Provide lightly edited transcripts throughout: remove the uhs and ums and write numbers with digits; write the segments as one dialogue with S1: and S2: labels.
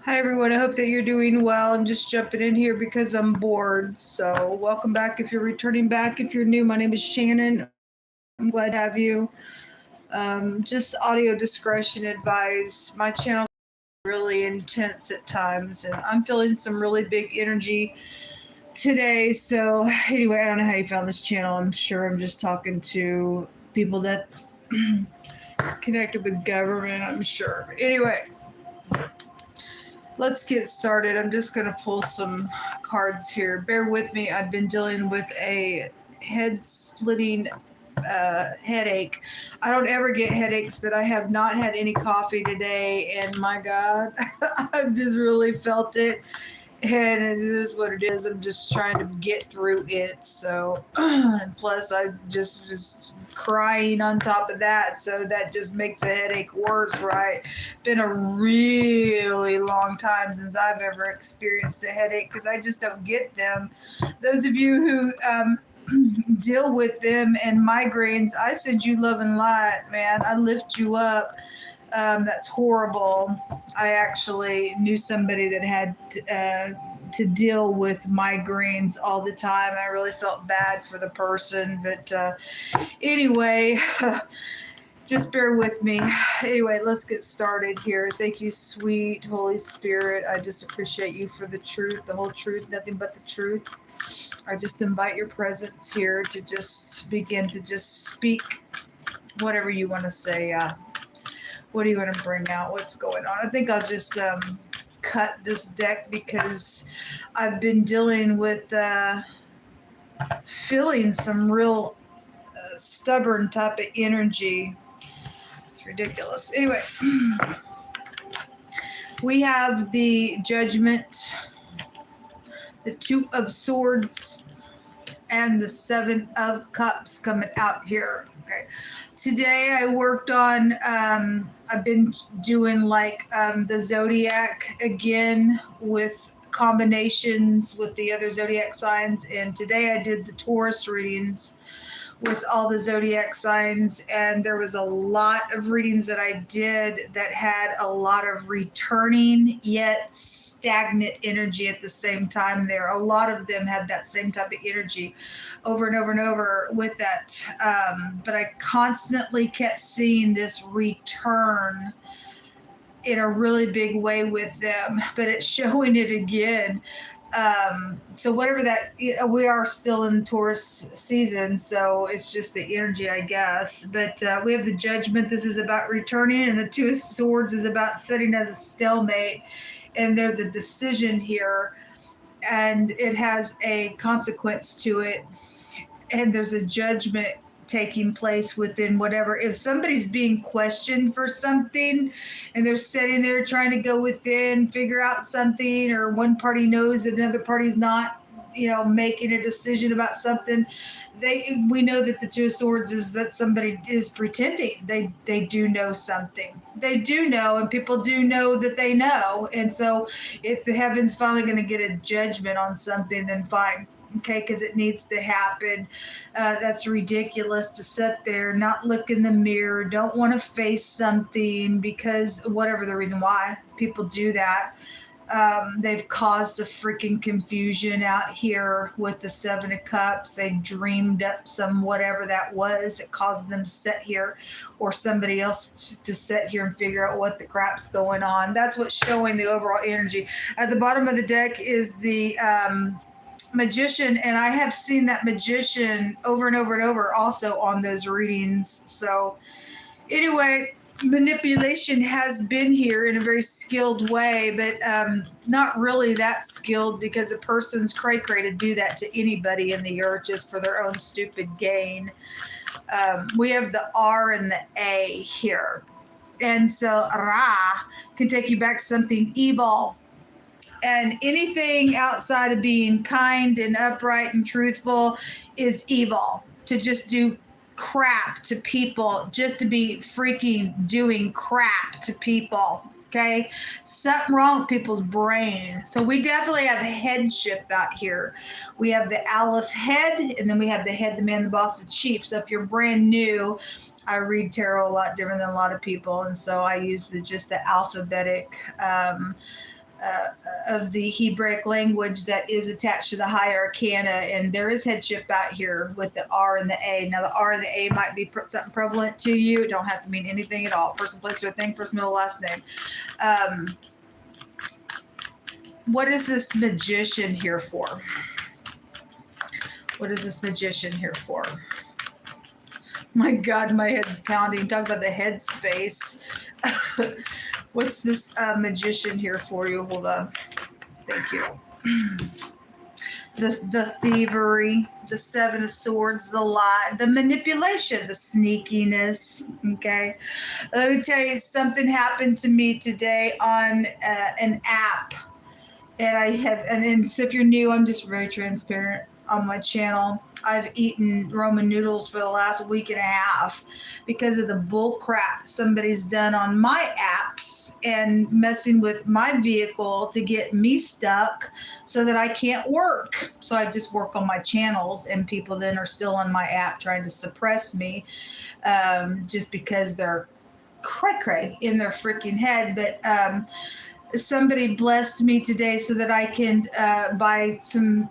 S1: Hi everyone, I hope that you're doing well. I'm just jumping in here because I'm bored. So welcome back if you're returning back. If you're new, my name is Shannon. I'm glad to have you. Just audio discretion advised. My channel is really intense at times and I'm feeling some really big energy today. So anyway, I don't know how you found this channel. I'm sure I'm just talking to people that connected with government, I'm sure. But anyway, let's get started. I'm just going to pull some cards here. Bear with me. I've been dealing with a head splitting headache. I don't ever get headaches, but I have not had any coffee today. And my God, I've just really felt it. And it is what it is. I'm just trying to get through it. So, plus, I just was crying on top of that. So, that just makes a headache worse, right? Been a really long time since I've ever experienced a headache because I just don't get them. Those of you who deal with them and migraines, I send you love and light, man. I lift you up. That's horrible. I actually knew somebody that had to deal with migraines all the time. I really felt bad for the person, but anyway, just bear with me. Anyway, let's get started here. Thank you, sweet Holy Spirit. I just appreciate you for the truth, the whole truth, nothing but the truth. I just invite your presence here to just begin to just speak whatever you want to say. What do you want to bring out? What's going on? I think I'll just cut this deck because I've been dealing with feeling some real stubborn type of energy. It's ridiculous. Anyway, we have the Judgment, the Two of Swords, and the Seven of Cups coming out here. Okay. Today I worked on, I've been doing like the zodiac again with combinations with the other zodiac signs. And today I did the Taurus readings with all the zodiac signs. And there was a lot of readings that I did that had a lot of returning yet stagnant energy at the same time there. A lot of them had that same type of energy over and over and over with that. But I constantly kept seeing this return in a really big way with them, but it's showing it again. So whatever that, we are still in Taurus season, so it's just the energy, I guess. But we have the Judgment. This is about returning, and the Two of Swords is about sitting as a stalemate. And there's a decision here, and it has a consequence to it, and there's a judgment taking place within whatever. If somebody's being questioned for something and they're sitting there trying to go within, figure out something, or one party knows that another party's not, making a decision about something, we know that the Two of Swords is that somebody is pretending. They do know something. They do know, and people do know that they know. And so if the heaven's finally going to get a judgment on something, then fine. Okay, because it needs to happen. That's ridiculous to sit there, not look in the mirror, don't want to face something because whatever the reason why people do that. They've caused a freaking confusion out here with the Seven of Cups. They dreamed up some whatever that was that caused them to sit here, or somebody else to sit here and figure out what the crap's going on. That's what's showing the overall energy. At the bottom of the deck is the Magician, and I have seen that Magician over and over and over also on those readings. So anyway, manipulation has been here in a very skilled way, but not really that skilled, because a person's cray-cray to do that to anybody in the earth just for their own stupid gain. We have the R and the A here, and so Ra can take you back to something evil. And anything outside of being kind and upright and truthful is evil. To just do crap to people, just to be freaking doing crap to people. Okay, something wrong with people's brain. So we definitely have headship out here. We have the Aleph head, and then we have the head, the man, the boss, the chief. So if you're brand new, I read tarot a lot different than a lot of people, and so I use just the alphabetic of the Hebraic language that is attached to the high arcana, and there is headship out here with the R and the A. Now, the R and the A might be something prevalent to you. It don't have to mean anything at all. Person, place, or thing, first, middle, last name. What is this magician here for? What is this magician here for? My God, my head's pounding. Talk about the head space. What's this magician here for you? Hold on. Thank you. The thievery, the Seven of Swords, the lie, the manipulation, the sneakiness. Okay. Let me tell you, something happened to me today on an app. And so if you're new, I'm just very transparent on my channel. I've eaten ramen noodles for the last week and a half because of the bull crap somebody's done on my apps and messing with my vehicle to get me stuck so that I can't work. So I just work on my channels, and people then are still on my app trying to suppress me just because they're cray-cray in their freaking head. But somebody blessed me today so that I can buy some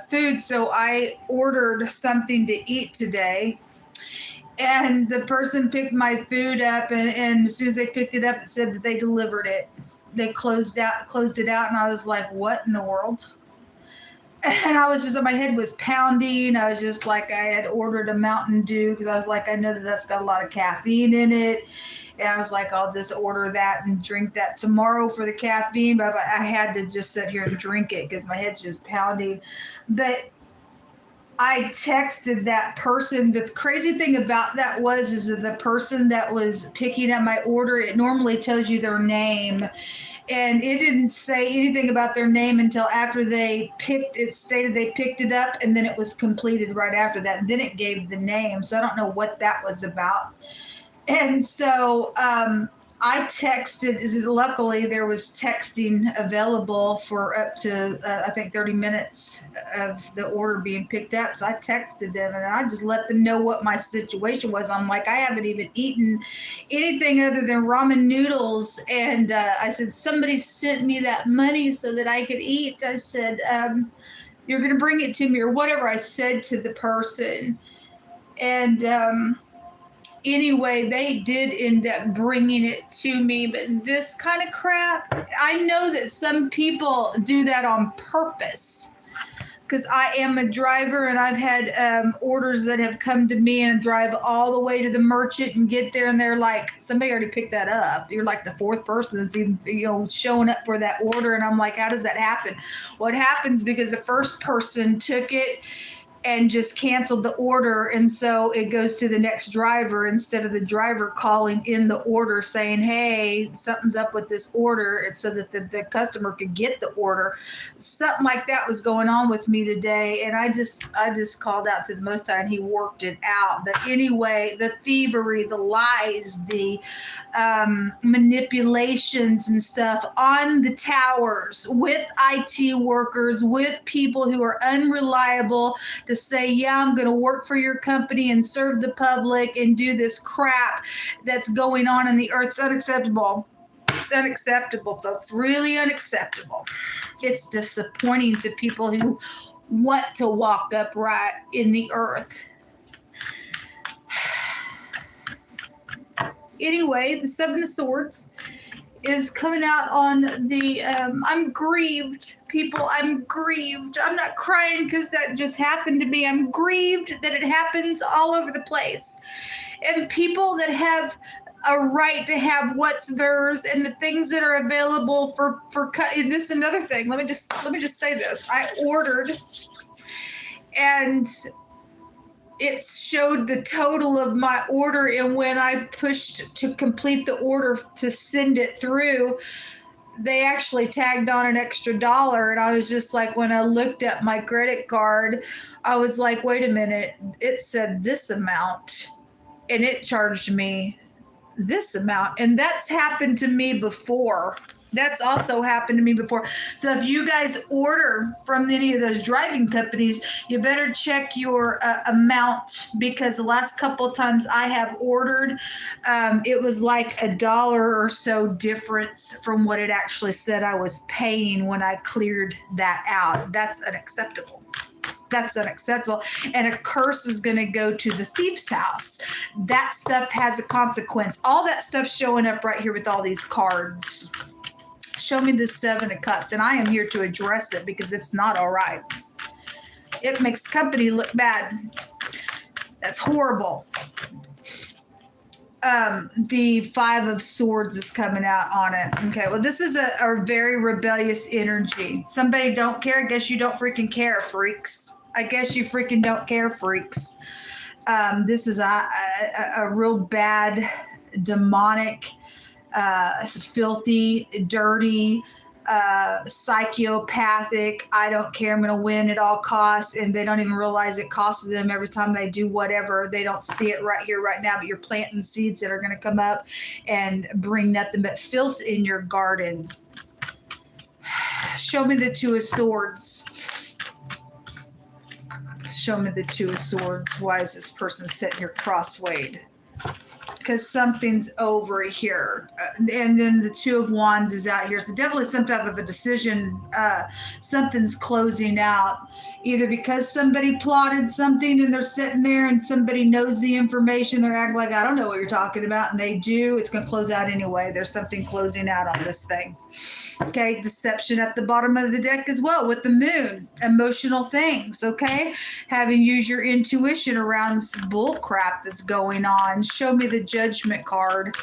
S1: food. So I ordered something to eat today, and the person picked my food up, and as soon as they picked it up, it said that they delivered it. They closed it out, and I was like, what in the world? And I was just, my head was pounding. I was just like, I had ordered a Mountain Dew because I was like, I know that that's got a lot of caffeine in it. And I was like, I'll just order that and drink that tomorrow for the caffeine. But I had to just sit here and drink it because my head's just pounding. But I texted that person. The crazy thing about that is that the person that was picking up my order, it normally tells you their name. And it didn't say anything about their name until after they it stated they picked it up, and then it was completed right after that. And then it gave the name. So I don't know what that was about. And so I texted, luckily there was texting available for up to, I think 30 minutes of the order being picked up. So I texted them and I just let them know what my situation was. I'm like, I haven't even eaten anything other than ramen noodles. And I said, somebody sent me that money so that I could eat. I said, you're going to bring it to me or whatever I said to the person. And, anyway, they did end up bringing it to me, but this kind of crap, I know that some people do that on purpose because I am a driver and I've had orders that have come to me and drive all the way to the merchant and get there and they're like, somebody already picked that up. You're like the fourth person that's even, showing up for that order. And I'm like, how does that happen? Well, it happens because the first person took it and just canceled the order, and so it goes to the next driver instead of the driver calling in the order saying, hey, something's up with this order. It's so that the customer could get the order. Something like that was going on with me today, and I just called out to the Most High and he worked it out. But anyway, the thievery, the lies, the manipulations and stuff on the towers with IT workers, with people who are unreliable to say, yeah, I'm going to work for your company and serve the public and do this crap that's going on in the earth. It's unacceptable. It's unacceptable, folks. Really unacceptable. It's disappointing to people who want to walk upright in the earth. Anyway, the Seven of Swords is coming out on the, I'm grieved, people, I'm grieved. I'm not crying because that just happened to me. I'm grieved that it happens all over the place. And people that have a right to have what's theirs and the things that are available for and this is another thing. Let me just say this. I ordered and it showed the total of my order, and when I pushed to complete the order to send it through, they actually tagged on an extra $1, and I was just like, when I looked at my credit card, I was like, wait a minute, it said this amount, and it charged me this amount, and that's happened to me before. That's also happened to me before. So if you guys order from any of those driving companies, you better check your amount, because the last couple of times I have ordered, it was like $1 or so difference from what it actually said I was paying when I cleared that out. That's unacceptable. That's unacceptable. And a curse is going to go to the thief's house. That stuff has a consequence. All that stuff showing up right here with all these cards. Show me the 7 of Cups, and I am here to address it because it's not all right. It makes company look bad. That's horrible. The 5 of Swords is coming out on it. Okay, well, this is a very rebellious energy. Somebody don't care. I guess you don't freaking care, freaks. I guess you freaking don't care, freaks. This is a real bad, demonic, filthy, dirty, psychopathic, I don't care, I'm going to win at all costs, and they don't even realize it costs them every time they do whatever. They don't see it right here, right now, but you're planting seeds that are going to come up and bring nothing but filth in your garden. Show me the 2 of Swords. Show me the 2 of Swords. Why is this person sitting here crosswayed? Because something's over here. And then the 2 of Wands is out here. So definitely some type of a decision. Something's closing out. Either because somebody plotted something and they're sitting there and somebody knows the information. They're acting like, I don't know what you're talking about. And they do. It's going to close out anyway. There's something closing out on this thing. Okay. Deception at the bottom of the deck as well with the Moon. Emotional things. Okay. Having used your intuition around some bull crap that's going on. Show me the Judgment card.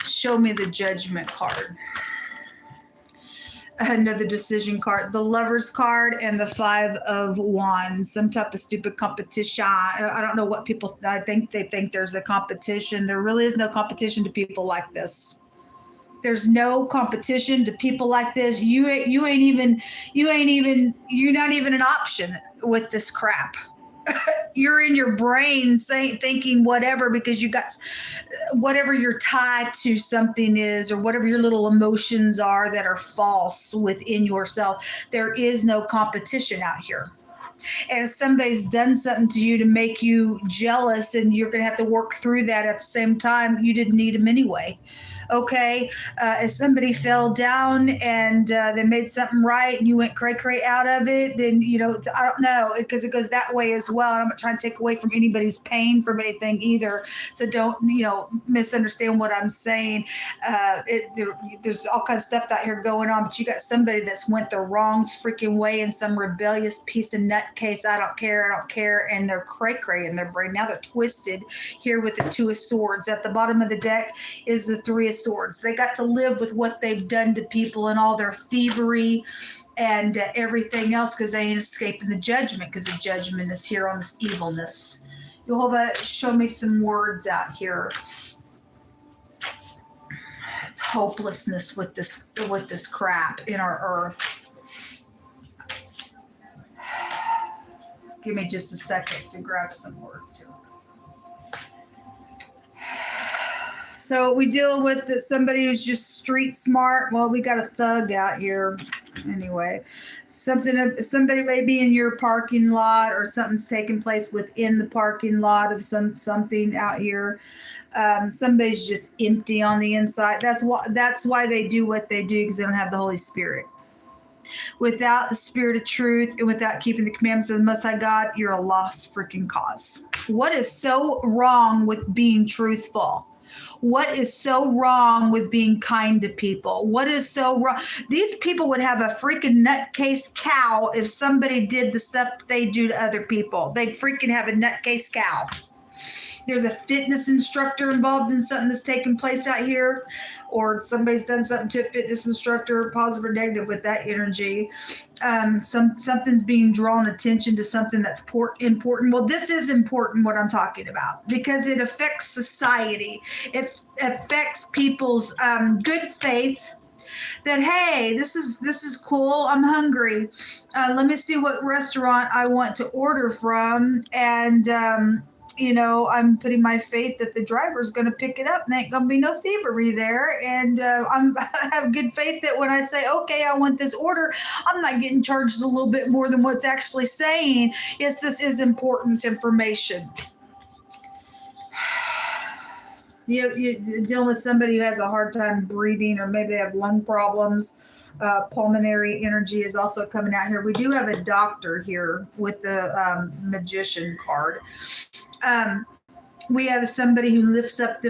S1: Show me the Judgment card. Another decision card, the Lover's card, and the 5 of Wands. Some type of stupid competition. I don't know what people, I think they think there's a competition. There really is no competition to people like this. There's no competition to people like this. You're not even an option with this crap. You're in your brain thinking whatever, because you got whatever you're tied to something is, or whatever your little emotions are that are false within yourself. There is no competition out here. And if somebody's done something to you to make you jealous, and you're going to have to work through that at the same time, you didn't need them anyway. Okay, if somebody fell down and they made something right and you went cray out of it, then, I don't know, because it goes that way as well. And I'm not trying to take away from anybody's pain from anything either. So don't, misunderstand what I'm saying. There's all kinds of stuff out here going on, but you got somebody that's went the wrong freaking way in some rebellious piece of nutcase. I don't care. And they're cray in their brain. Now they're twisted here with the 2 of Swords. At the bottom of the deck is the 3 of Swords. They got to live with what they've done to people and all their thievery and everything else, because they ain't escaping the judgment, because the judgment is here on this evilness. Jehovah, show me some words out here. It's hopelessness with this crap in our earth. Give me just a second to grab some words here. So we deal with somebody who's just street smart. Well, we got a thug out here. Anyway, somebody may be in your parking lot, or something's taking place within the parking lot of something out here. Somebody's just empty on the inside. That's why they do what they do, because they don't have the Holy Spirit. Without the Spirit of truth and without keeping the commandments of the Most High God, you're a lost freaking cause. What is so wrong with being truthful? What is so wrong with being kind to people? What is so wrong? These people would have a freaking nutcase cow if somebody did the stuff that they do to other people. They'd freaking have a nutcase cow. There's a fitness instructor involved in something that's taking place out here, or somebody's done something to a fitness instructor, positive or negative, with that energy. Something's being drawn attention to something that's important. Well, this is important, what I'm talking about, because it affects society. It affects people's good faith. That, hey, this is cool. I'm hungry. Let me see what restaurant I want to order from, and you know, I'm putting my faith that the driver's going to pick it up and there ain't going to be no thievery there. And I have good faith that when I say, okay, I want this order, I'm not getting charged a little bit more than what's actually saying. Yes, this is important information. You're dealing with somebody who has a hard time breathing, or maybe they have lung problems. Pulmonary energy is also coming out here. We do have a doctor here with the magician card. We have somebody who lifts up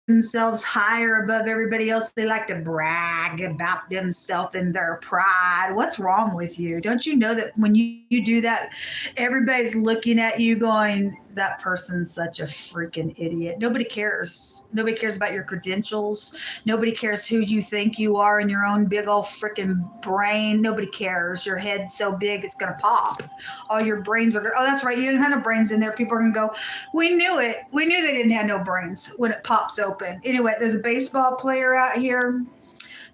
S1: themselves higher above everybody else. They like to brag about themselves and their pride. What's wrong with you? Don't you know that when you do that, everybody's looking at you going, that person's such a freaking idiot. Nobody cares. Nobody cares about your credentials. Nobody cares who you think you are in your own big old freaking brain. Nobody cares. Your head's so big, it's going to pop. All your brains are going to, oh, that's right. You didn't have no brains in there. People are going to go, we knew it. We knew they didn't have no brains when it pops open. Anyway, there's a baseball player out here.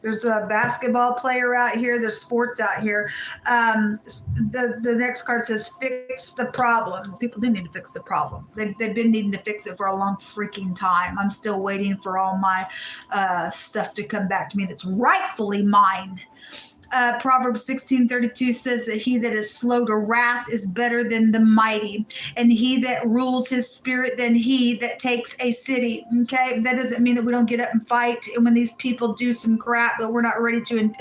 S1: There's a basketball player out here. There's sports out here. The next card says, fix the problem. People do need to fix the problem. They've been needing to fix it for a long freaking time. I'm still waiting for all my stuff to come back to me that's rightfully mine. Proverbs 16:32 says that he that is slow to wrath is better than the mighty, and he that rules his spirit than he that takes a city. Okay, that doesn't mean that we don't get up and fight, and when these people do some crap, but we're not ready to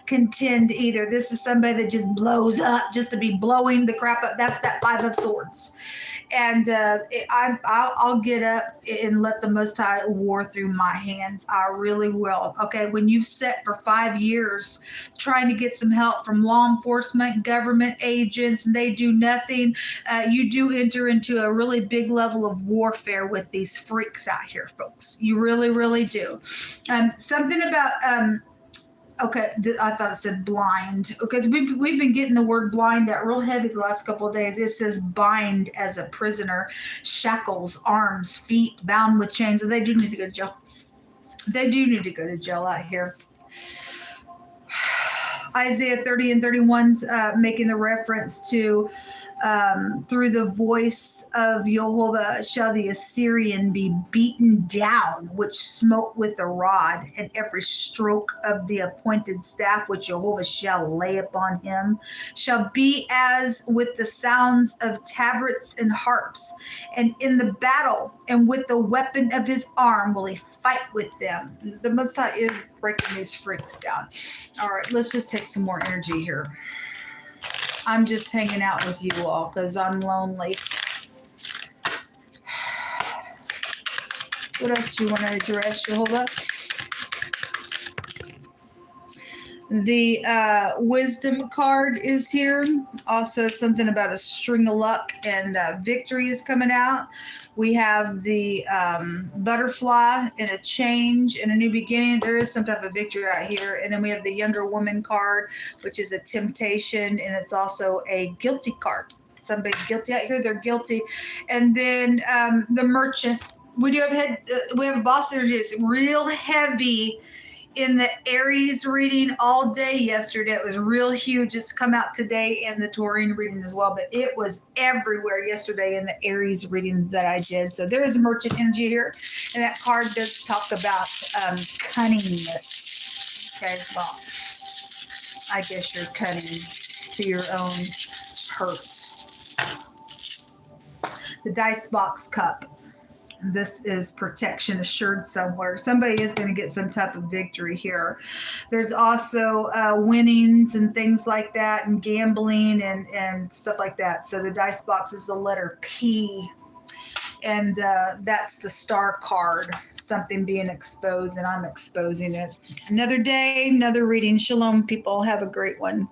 S1: contend either. This is somebody that just blows up just to be blowing the crap up. That's that Five of Swords. And I'll get up and let the Most High war through my hands. I really will. Okay, when you've sat for 5 years trying to get some help from law enforcement, government agents, and they do nothing, you do enter into a really big level of warfare with these freaks out here, folks. You really, really do. Something about... Okay, I thought it said blind, because we've been getting the word blind out real heavy the last couple of days. It says bind as a prisoner, shackles, arms, feet, bound with chains. So they do need to go to jail. They do need to go to jail out here. Isaiah 30:31's making the reference to through the voice of Jehovah shall the Assyrian be beaten down, which smote with the rod, and every stroke of the appointed staff which Jehovah shall lay upon him shall be as with the sounds of tabrets and harps, and in the battle and with the weapon of his arm will he fight with them. The Most High is breaking these freaks down. All right, let's just take some more energy here. I'm just hanging out with you all because I'm lonely. What else do you want to address, Jehovah? The wisdom card is here. Also something about a string of luck and victory is coming out. We have the butterfly and a change and a new beginning. There is some type of victory out here. And then we have the younger woman card, which is a temptation. And it's also a guilty card. Somebody's guilty out here. They're guilty. And then the merchant. We do have we have a boss energy. It's real heavy in the Aries reading all day yesterday. It was real huge. It's come out today in the Taurine reading as well, but it was everywhere yesterday in the Aries readings that I did. So there is a merchant energy here, and that card does talk about cunningness. Okay, well, I guess you're cunning to your own hurt. The dice box cup. This is protection assured somewhere. Somebody is going to get some type of victory here. There's also winnings and things like that, and gambling and stuff like that. So the dice box is the letter P, and that's the star card, something being exposed, and I'm exposing it. Another day, another reading. Shalom, people. Have a great one.